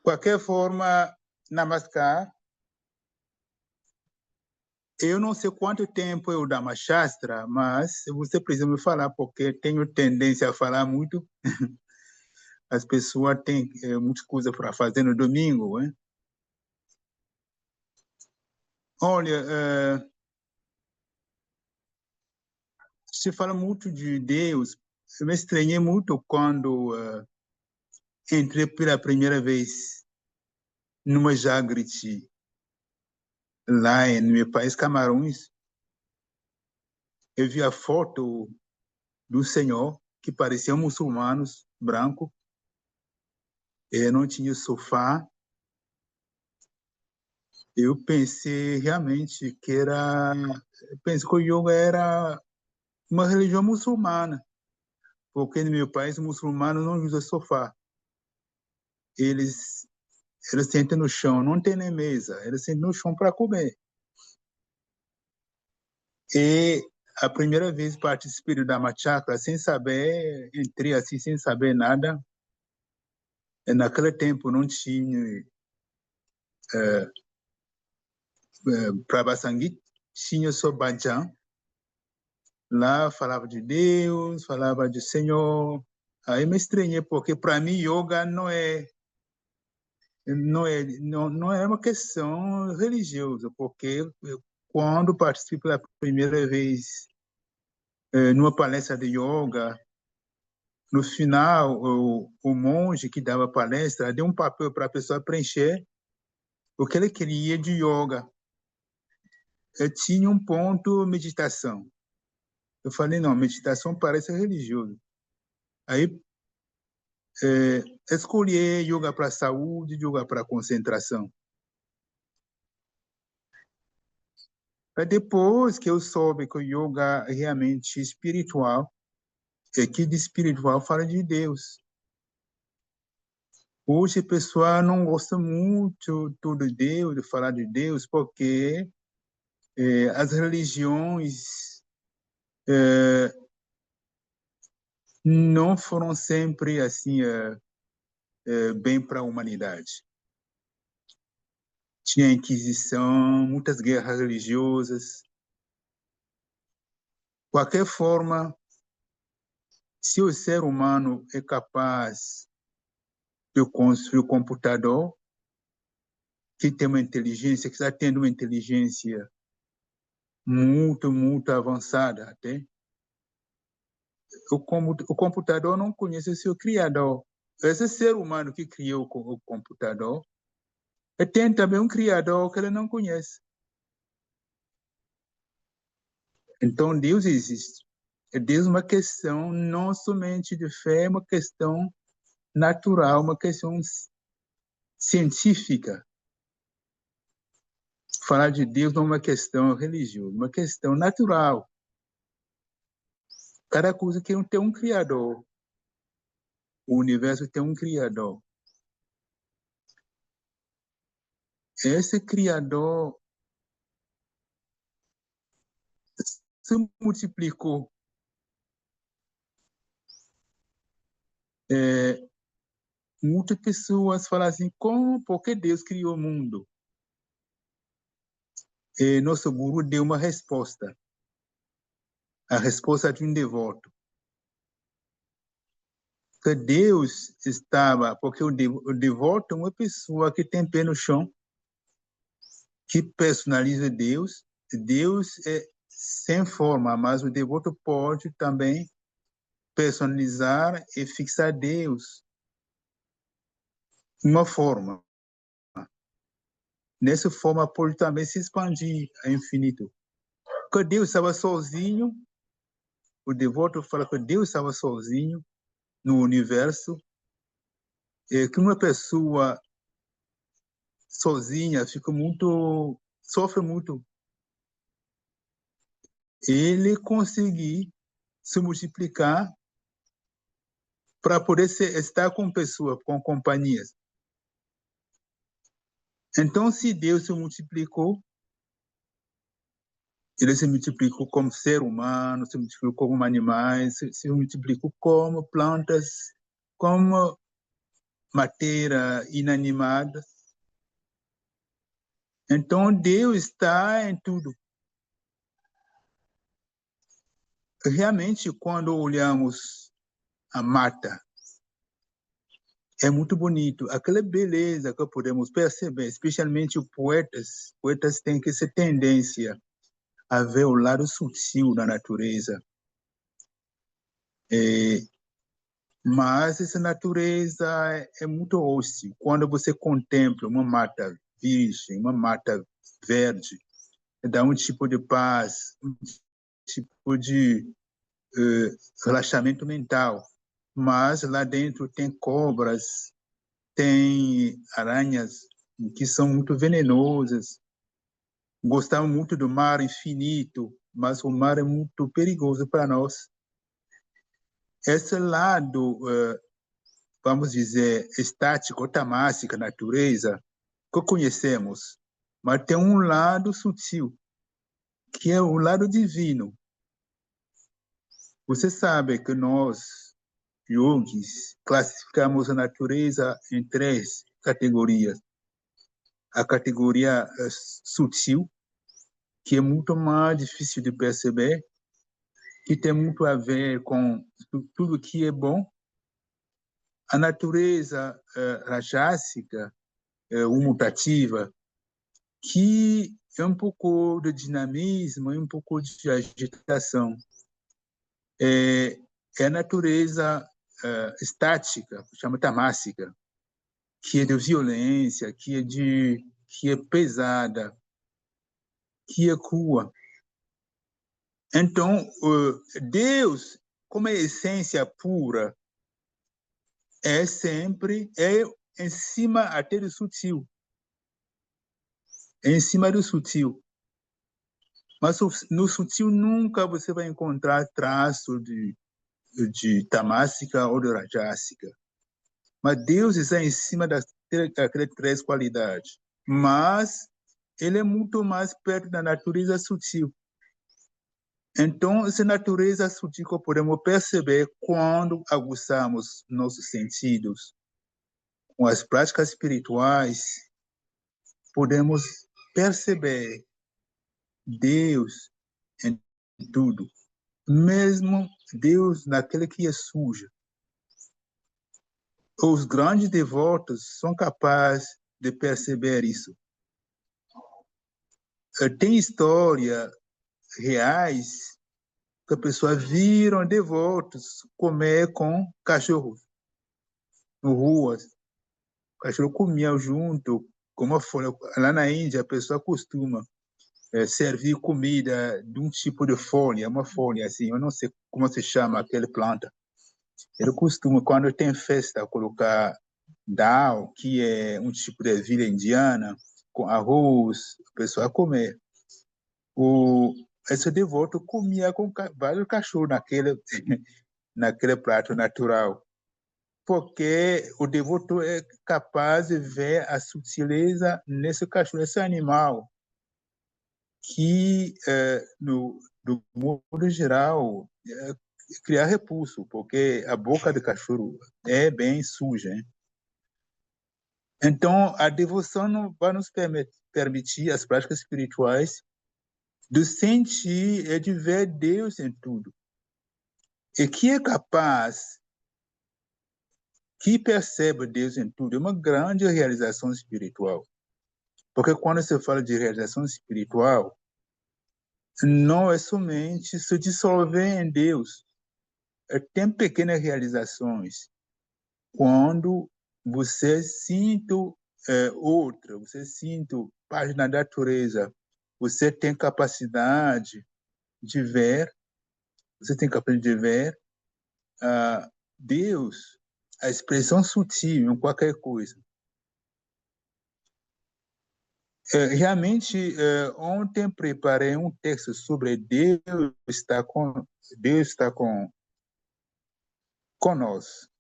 qualquer forma, Namaskar. Eu não sei quanto tempo eu Dhamma Shastra, mas você precisa me falar, porque tenho tendência a falar muito. As pessoas têm muitas coisas para fazer no domingo, hein? Olha, se fala muito de Deus. Eu me estranhei muito quando entrei pela primeira vez numa Jagriti, lá no meu país, Camarões. Eu vi a foto do Senhor, que parecia muçulmanos, branco. Não tinha sofá. Eu pensei realmente que pensei que o yoga era uma religião muçulmana, porque no meu país, os muçulmanos não usam sofá. Eles, eles sentam no chão, não tem nem mesa, eles sentam no chão para comer. E a primeira vez participei do Dhamma Chakra sem saber, entrei assim sem saber nada. Naquele tempo não tinha Prabhasangit, tinha só Bhajan. Lá falava de Deus, falava de Senhor. Aí me estranhei, porque para mim yoga não é uma questão religiosa, porque quando participei pela primeira vez numa palestra de yoga, no final o monge que dava a palestra deu um papel para a pessoa preencher o que ele queria de yoga. Eu tinha um ponto meditação. Eu falei, não, meditação parece religioso. Aí escolher yoga para saúde, yoga para concentração. Depois que eu soube que o yoga é realmente espiritual, que de espiritual fala de Deus. Hoje a pessoa não gosta muito de Deus, de falar de Deus, porque as religiões não foram sempre assim bem para a humanidade. Tinha Inquisição, muitas guerras religiosas. De qualquer forma, se o ser humano é capaz de construir um computador que tem uma inteligência, que está tendo uma inteligência muito, muito avançada até, o computador não conhece o seu criador. Esse ser humano que criou o computador tem também um criador que ele não conhece. Então, Deus existe. Deus é uma questão não somente de fé, é uma questão natural, uma questão científica. Falar de Deus não é uma questão religiosa, é uma questão natural. Cada coisa tem um criador. O universo tem um criador. Esse criador se multiplicou. Muitas pessoas falam assim, por que Deus criou o mundo? Nosso guru deu uma resposta. A resposta de um devoto. Que Deus estava, porque o devoto é uma pessoa que tem pé no chão, que personaliza Deus. Deus é sem forma, mas o devoto pode também personalizar e fixar Deus uma forma. Nessa forma pode também se expandir a infinito. Porque Deus estava sozinho, o devoto fala que Deus estava sozinho no universo, e que uma pessoa sozinha sofre muito. Ele conseguir se multiplicar para poder estar com pessoas, com companhias. Então, se Deus se multiplicou, ele se multiplicou como ser humano, se multiplicou como animais, se multiplicou como plantas, como matéria inanimada. Então, Deus está em tudo. Realmente, quando olhamos a mata, é muito bonito. Aquela beleza que podemos perceber, especialmente os poetas. Poetas têm essa tendência a ver o lado sutil da natureza. Mas essa natureza é muito hostil. Quando você contempla uma mata virgem, uma mata verde, dá um tipo de paz, um tipo de relaxamento mental. Mas lá dentro tem cobras, tem aranhas que são muito venenosas. Gostamos muito do mar infinito, mas o mar é muito perigoso para nós. Esse lado, vamos dizer, estático, tamássico, natureza, que conhecemos, mas tem um lado sutil, que é o lado divino. Você sabe que nós, yogis, classificamos a natureza em 3 categorias. A categoria sutil, que é muito mais difícil de perceber, que tem muito a ver com tudo que é bom. A natureza rajásica, mutativa, que é um pouco de dinamismo e um pouco de agitação. É a natureza estática, chama tamássica, que é de violência, que é pesada, que é crua. Então, Deus, como é essência pura, é sempre em cima até do sutil, é em cima do sutil. Mas no sutil nunca você vai encontrar traço de tamássica ou de rajásica. Mas Deus está em cima daquelas 3 qualidades. Mas ele é muito mais perto da natureza sutil. Então, essa natureza sutil que podemos perceber quando aguçamos nossos sentidos. Com as práticas espirituais, podemos perceber Deus em tudo, mesmo Deus naquele que é sujo. Os grandes devotos são capazes de perceber isso. Tem histórias reais que as pessoas viram devotos comer com cachorros nas ruas. O cachorro comia junto, como folha. Lá na Índia, a pessoa costuma servir comida de um tipo de folha, uma folha assim, eu não sei como se chama aquela planta. Ele costuma, quando tem festa, colocar dal, que é um tipo de ervilha indiana, com arroz, a pessoa comer. Esse devoto comia com vários cachorros naquele prato natural, porque o devoto é capaz de ver a sutileza nesse cachorro, esse animal, que, do modo geral, criar repulso, porque a boca do cachorro é bem suja, hein? Então, a devoção não vai nos permitir, as práticas espirituais, de sentir e de ver Deus em tudo. E que é capaz, que percebe Deus em tudo, é uma grande realização espiritual. Porque quando se fala de realização espiritual, não é somente se dissolver em Deus. Tem pequenas realizações. Quando você sente outra, você sente parte da natureza, você tem capacidade de ver, você tem capacidade de ver Deus, a expressão sutil em qualquer coisa. Realmente, ontem preparei um texto sobre Deus está conosco.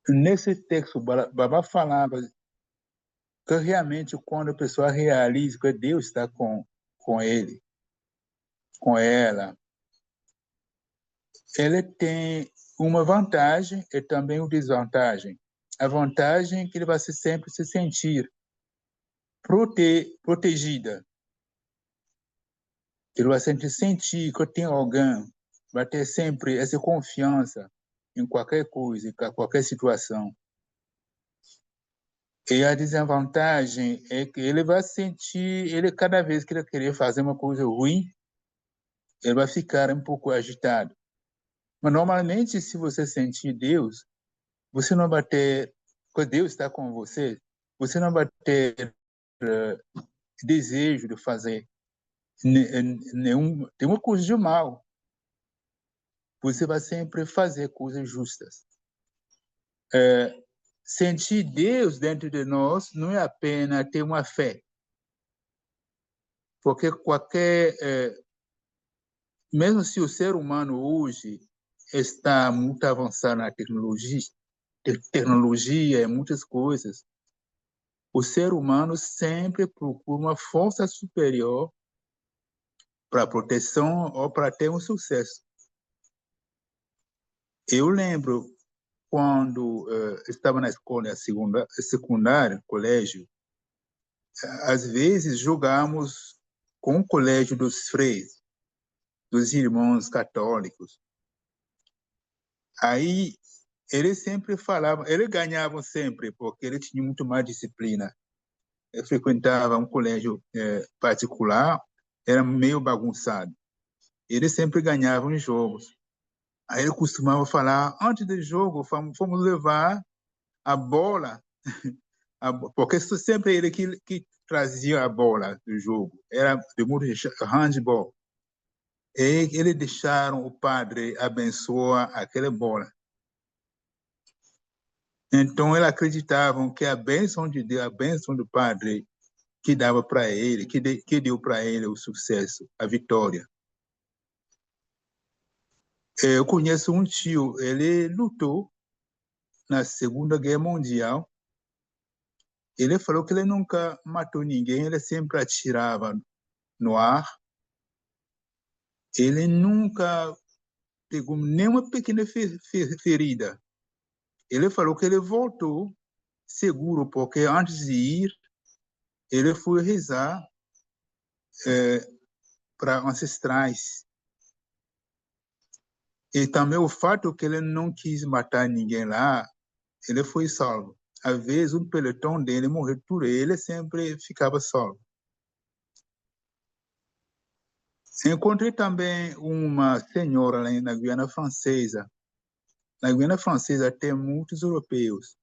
Nesse texto, Baba falava que realmente quando a pessoa realiza que Deus está com ele, com ela, ele tem uma vantagem e também uma desvantagem. A vantagem é que ele vai sempre se sentir protegida. Ele vai sempre sentir que tem alguém, vai ter sempre essa confiança em qualquer coisa, em qualquer situação. E a desvantagem é que ele vai sentir, ele cada vez que ele querer fazer uma coisa ruim, ele vai ficar um pouco agitado. Mas normalmente, se você sentir Deus, você não vai ter, quando Deus está com você, você não vai ter desejo de fazer nenhuma coisa de mal. Você vai sempre fazer coisas justas. Sentir Deus dentro de nós não é apenas ter uma fé, porque mesmo se o ser humano hoje está muito avançado na tecnologia e muitas coisas, o ser humano sempre procura uma força superior para proteção ou para ter um sucesso. Eu lembro quando estava na escola secundária, colégio, às vezes jogamos com o colégio dos freis, dos irmãos católicos. Aí eles sempre falavam, eles ganhavam sempre, porque eles tinham muito mais disciplina. Eu frequentava um colégio particular, era meio bagunçado. Eles sempre ganhavam em jogos. Aí ele costumava falar, antes do jogo, fomos levar a bola, porque sempre ele que trazia a bola do jogo. Era de muito handball. E eles deixaram o padre abençoar aquela bola. Então, eles acreditavam que a bênção de Deus, a bênção do padre, que dava para ele, que deu para ele o sucesso, a vitória. Eu conheço um tio, ele lutou na Segunda Guerra Mundial. Ele falou que ele nunca matou ninguém, ele sempre atirava no ar. Ele nunca pegou nenhuma pequena ferida. Ele falou que ele voltou seguro, porque antes de ir, ele foi rezar para ancestrais. E também o fato que ele não quis matar ninguém lá, ele foi salvo. Às vezes, um pelotão dele morreu por ele, sempre ficava salvo. Encontrei também uma senhora lá na Guiana Francesa. Na Guiana Francesa tem muitos europeus.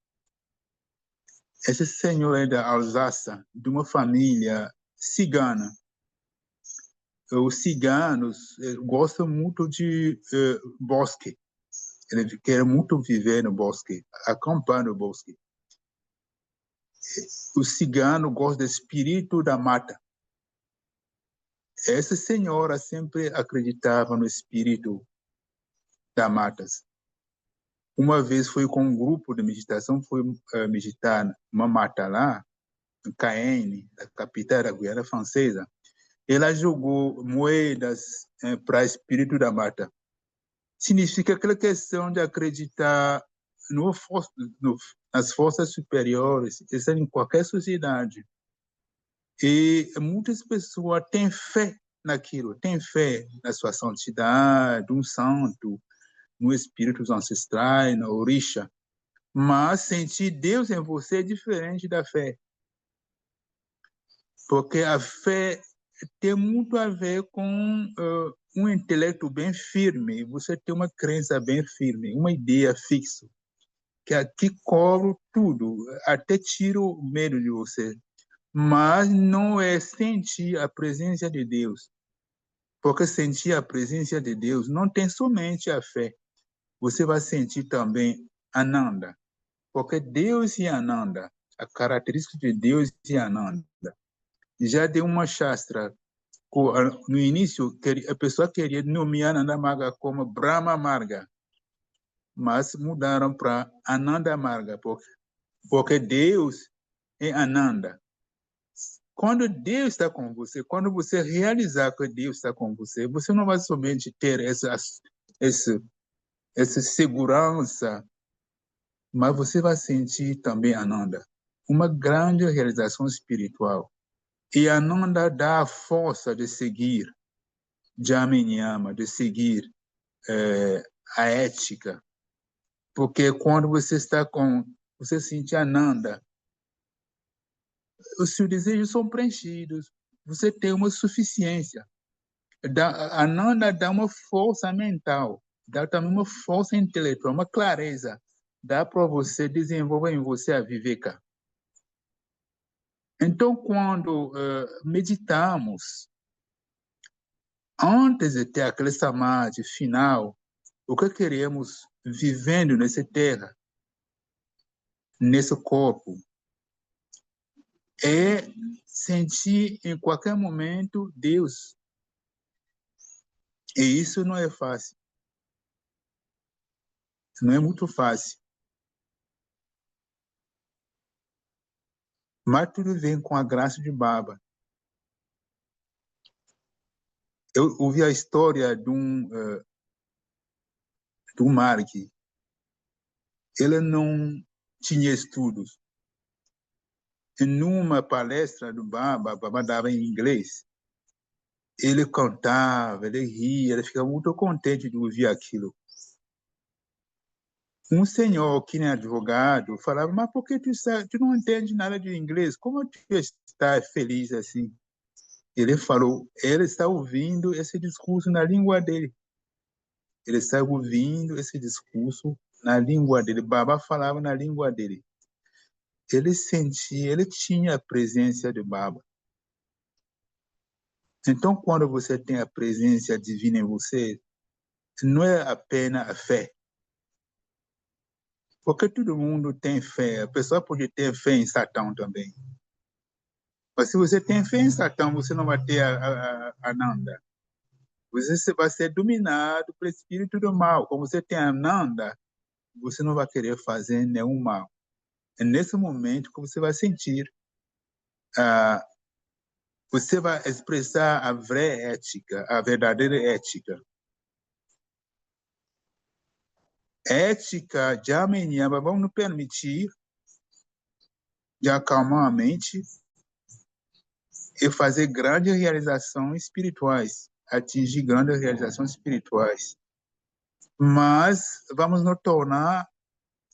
Essa senhora é da Alsácia, de uma família cigana. Os ciganos gostam muito de bosque. Eles querem muito viver no bosque, acampar no bosque. Os ciganos gostam do espírito da mata. Essa senhora sempre acreditava no espírito da mata. Uma vez foi com um grupo de meditação, foi meditar numa mata lá, em Cayenne, a capital da Guiana Francesa. Ela jogou moedas para o espírito da mata. Significa aquela questão de acreditar nas forças superiores, isso em qualquer sociedade. E muitas pessoas têm fé naquilo, têm fé na sua santidade, um santo, no espíritos ancestrais, na orixá. Mas sentir Deus em você é diferente da fé. Porque a fé tem muito a ver com um intelecto bem firme, você tem uma crença bem firme, uma ideia fixa, que cobre tudo, até tira o medo de você. Mas não é sentir a presença de Deus. Porque sentir a presença de Deus não tem somente a fé. Você vai sentir também Ananda. Porque Deus e Ananda, a característica de Deus e Ananda. Já de uma Shastra, no início, a pessoa queria nomear Ananda Marga como Brahma Marga, mas mudaram para Ananda Marga, porque Deus é Ananda. Quando Deus está com você, quando você realizar que Deus está com você, você não vai somente ter esse essa segurança, mas você vai sentir também Ananda, uma grande realização espiritual. E Ananda dá a força de seguir Jama e Niyama, de seguir a ética, porque quando você sente Ananda, os seus desejos são preenchidos, você tem uma suficiência. Ananda dá uma força mental, dá também uma força intelectual, uma clareza, dá para você desenvolver em você a viveka. Então, quando meditamos, antes de ter aquele samadhi final, o que queremos vivendo nessa terra, nesse corpo, é sentir em qualquer momento Deus. E isso não é fácil. Não é muito fácil. Mas tudo vem com a graça de Baba. Eu ouvi a história de um Mark. Ele não tinha estudos. E numa palestra do Baba dava em inglês. Ele cantava, ele ria, ele ficava muito contente de ouvir aquilo. Um senhor que nem advogado falava, mas por que tu não entende nada de inglês? Como tu está feliz assim? Ele falou, ele está ouvindo esse discurso na língua dele. Ele está ouvindo esse discurso na língua dele. Baba falava na língua dele. Ele sentia, ele tinha a presença de Baba. Então, quando você tem a presença divina em você, não é apenas a fé. Porque todo mundo tem fé. A pessoa pode ter fé em Satã também. Mas se você tem fé em Satã, você não vai ter Ananda. Você vai ser dominado pelo espírito do mal. Como você tem Ananda, você não vai querer fazer nenhum mal. É nesse momento que você vai sentir, você vai expressar a ética, a verdadeira ética. Ética de Amenyama vão nos permitir de acalmar a mente e fazer grandes realizações espirituais, atingir grandes realizações espirituais. Mas vamos nos tornar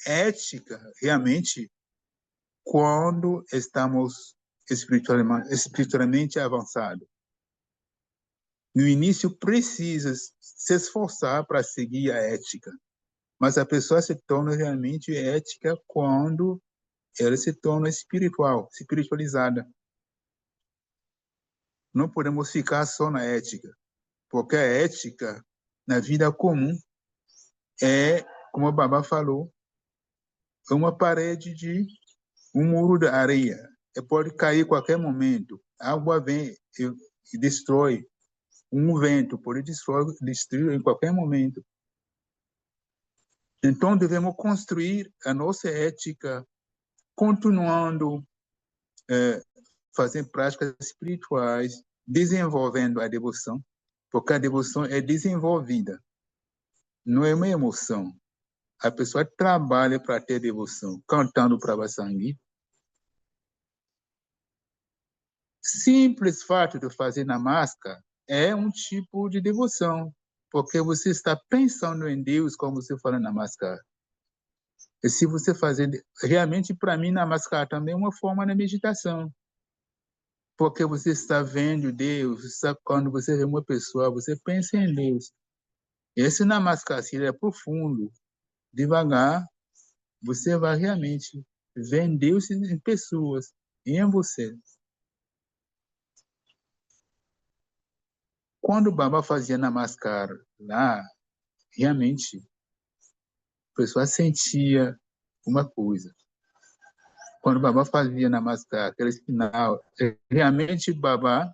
ética realmente quando estamos espiritualmente avançados. No início, precisa se esforçar para seguir a ética, mas a pessoa se torna realmente ética quando ela se torna espiritualizada. Não podemos ficar só na ética, porque a ética, na vida comum, é, como o Baba falou, uma parede de um muro de areia. Pode cair a qualquer momento. A água vem e destrói. Um vento pode destruir em qualquer momento. Então, devemos construir a nossa ética continuando fazendo práticas espirituais, desenvolvendo a devoção, porque a devoção é desenvolvida, não é uma emoção. A pessoa trabalha para ter devoção, cantando para Vasangi. Simples fato de fazer Namaskar é um tipo de devoção, porque você está pensando em Deus como você fala Namaskar. E se você fazer, realmente para mim Namaskar também é uma forma de meditação, porque você está vendo Deus, sabe, quando você vê uma pessoa, você pensa em Deus. Esse Namaskar é profundo, devagar, você vai realmente ver Deus em pessoas, e em você. Quando o Baba fazia Namaskar lá, realmente, a pessoa sentia uma coisa. Quando o Baba fazia Namaskar, aquele final, realmente o Baba,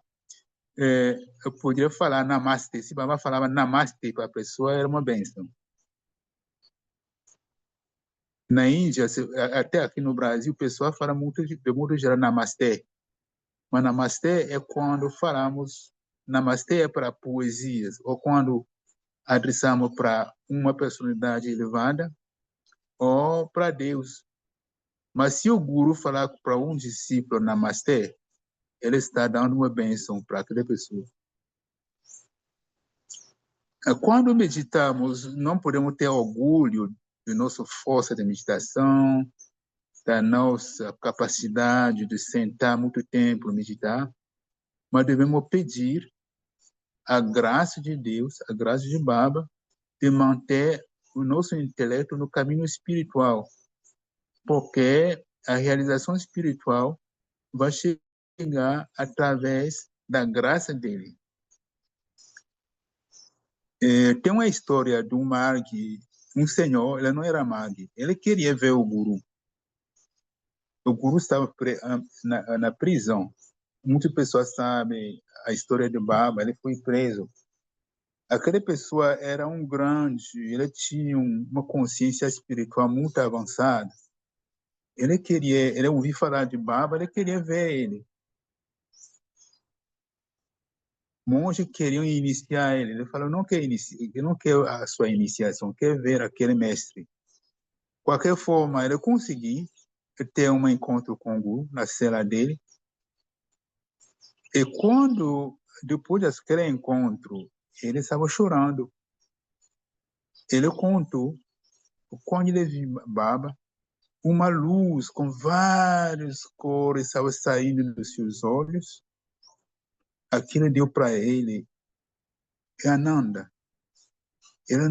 eu podia falar Namaste. Se o Baba falava Namaste para a pessoa, era uma bênção. Na Índia, até aqui no Brasil, o pessoal fala muito de modo geral Namastê. Mas Namastê é quando falamos, Namastê é para poesias, ou quando adressamos para uma personalidade elevada ou para Deus. Mas se o guru falar para um discípulo Namastê, ele está dando uma bênção para aquela pessoa. Quando meditamos, não podemos ter orgulho de nossa força de meditação, da nossa capacidade de sentar muito tempo e meditar, mas devemos pedir a graça de Deus, a graça de Baba, de manter o nosso intelecto no caminho espiritual, porque a realização espiritual vai chegar através da graça dele. Tem uma história de um mag, um senhor, ele não era mag, ele queria ver o guru. O guru estava na prisão. Muitas pessoas sabem a história de Baba, ele foi preso. Aquela pessoa era um grande, ele tinha uma consciência espiritual muito avançada. Ele ouviu falar de Baba, ele queria ver ele. Monges queriam iniciar ele. Ele falou, não quer eu não quero a sua iniciação, quer ver aquele mestre. De qualquer forma, ele conseguiu ter um encontro com o Guru na cela dele. E depois daquele encontro, ele estava chorando. Ele contou, quando ele viu Baba, uma luz com várias cores estava saindo dos seus olhos. Aquilo deu para ele Ananda. Ele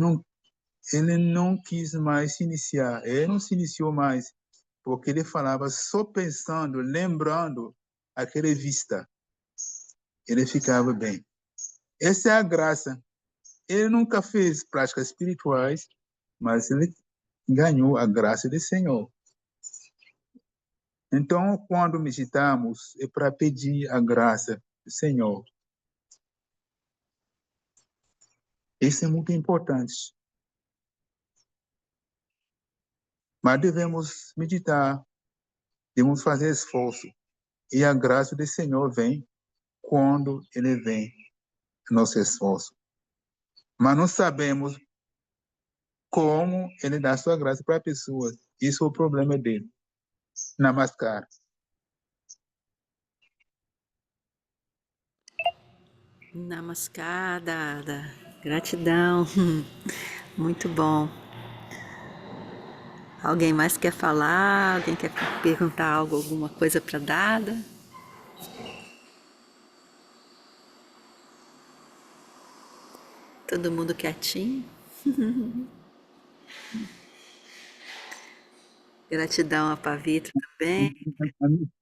não quis mais se iniciar. Ele não se iniciou mais, porque ele falava só pensando, lembrando aquela vista. Ele ficava bem. Essa é a graça. Ele nunca fez práticas espirituais, mas ele ganhou a graça do Senhor. Então, quando meditamos, é para pedir a graça do Senhor. Isso é muito importante. Mas devemos meditar, devemos fazer esforço. E a graça do Senhor vem quando Ele vem, nosso esforço. Mas não sabemos como Ele dá sua graça para a pessoa. Isso é o problema dele. Namaskar. Namaskar, Dada. Gratidão. Muito bom. Alguém mais quer falar? Alguém quer perguntar algo, alguma coisa para Dada? Todo mundo quietinho? Gratidão a Pavitra também.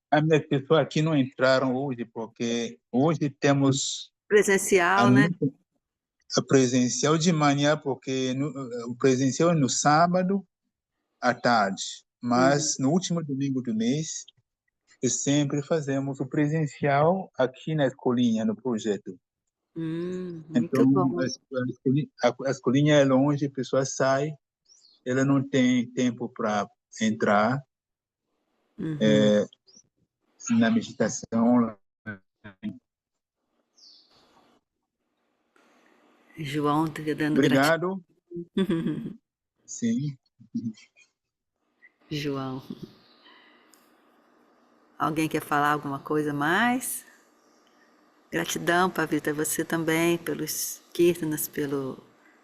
As minhas pessoas aqui não entraram hoje, porque hoje temos a Presencial, né? missa presencial de manhã, porque o presencial é no sábado à tarde, mas no último domingo do mês, sempre fazemos o presencial aqui na escolinha, no projeto. Muito Então, bom. a escolinha é longe, a pessoa sai, ela não tem tempo para entrar na meditação. João tá dando gratidão. Obrigado. Sim. João. Alguém quer falar alguma coisa mais? Gratidão, Pavitra, você também, pelos kirtanas, pela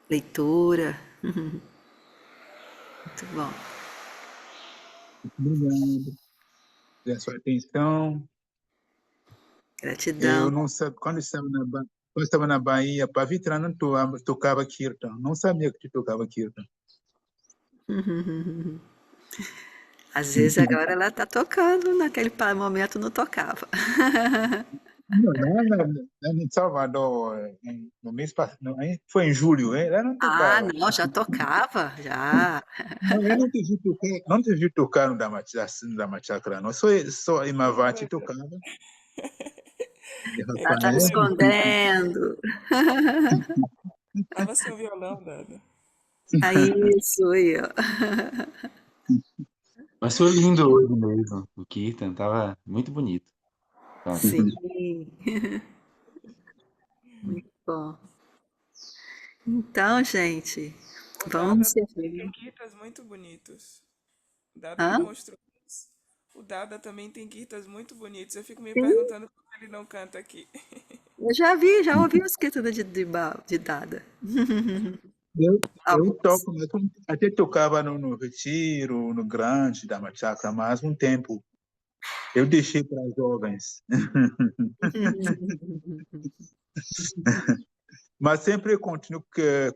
leitura. Muito bom. Obrigado pela sua atenção. Gratidão. Eu não sabia, quando estava na Bahia, Pavitra não tocava Kirtan. Não sabia que tocava Kirtan. Às vezes agora ela tá tocando, naquele momento não tocava. Não, lá em Salvador, no mês passado, foi em julho, ela não Ah, tocava. não, já tocava, já. Não, eu não te vi tocar no Dhamma Chakra, não. Só Imavati tocava. E Ela tá me Rafael, escondendo. Tava sem o violão, Dada. É isso aí, ó. Mas foi lindo hoje mesmo. O Kirtan tava muito bonito. Tá. Sim, muito bom. Então, gente, O vamos Dada também encerrar. tem guitas muito bonitos. O Dada me Hã? mostrou uns. O Dada também tem guitas muito bonitos. Eu fico me Sim, perguntando por que ele não canta aqui. eu já vi, já ouvi os títulos de Dada. Eu Alguns. toco, até tocava no Retiro, no Grande da Machaca, mas um tempo eu deixei para jovens. Mas sempre continuo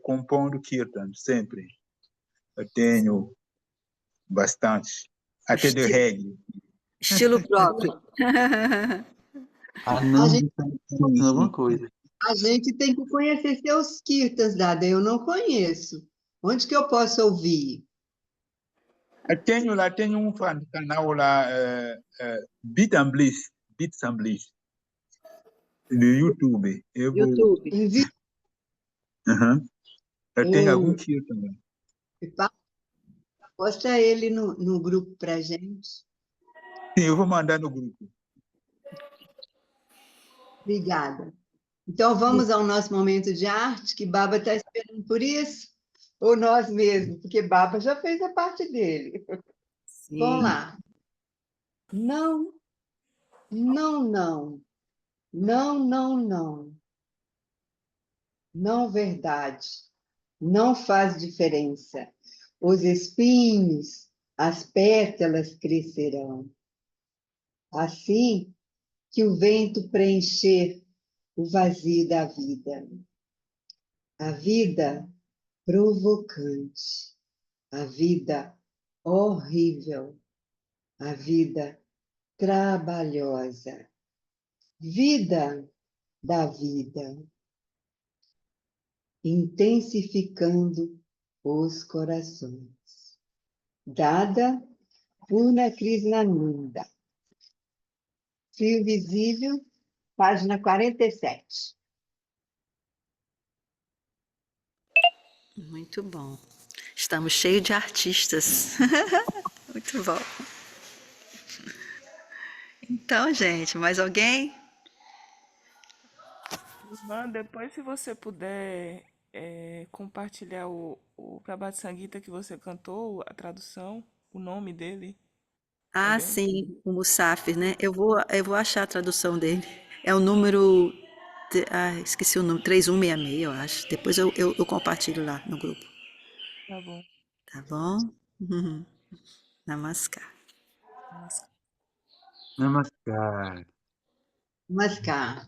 compondo kirtan, sempre. Eu tenho bastante, até de Estilo, reggae. estilo próprio. Ah, A não, gente, tá faltando alguma Sim. coisa. a gente tem que conhecer seus kirtans, Dada. Eu não conheço. Onde que eu posso ouvir? Tenho um canal lá, Beat and Bliss, Beats and Bliss, no YouTube. Eu vou, YouTube. Envie aham. Eu tenho algum ou kirtan lá. posta ele no grupo para gente. Sim, eu vou mandar no grupo. Obrigada. Então, vamos ao nosso momento de arte, que Baba está esperando por isso? Ou nós mesmos? Porque Baba já fez a parte dele. Vamos Sim. lá. Não, não, não. Não, não, não. Não verdade. Não faz diferença. Os espinhos, as pétalas crescerão. Assim que o vento preencher o vazio da vida. A vida provocante, a vida horrível, a vida trabalhosa, vida da vida, intensificando os corações. Dada Purna Krishnananda. Fio Visível, página 47. Muito bom. Estamos cheios de artistas. Muito bom. Então, gente, mais alguém? Ivan, depois se você puder compartilhar o Prabhat Sangita que você cantou, a tradução, o nome dele Ah, também. sim, o Musafir, né? Eu vou achar a tradução dele. É o número. Esqueci o número, 3166, eu acho. Depois eu compartilho lá no grupo. Tá bom. Tá bom? Namaskar. Nossa. Namaskar. Mas cá.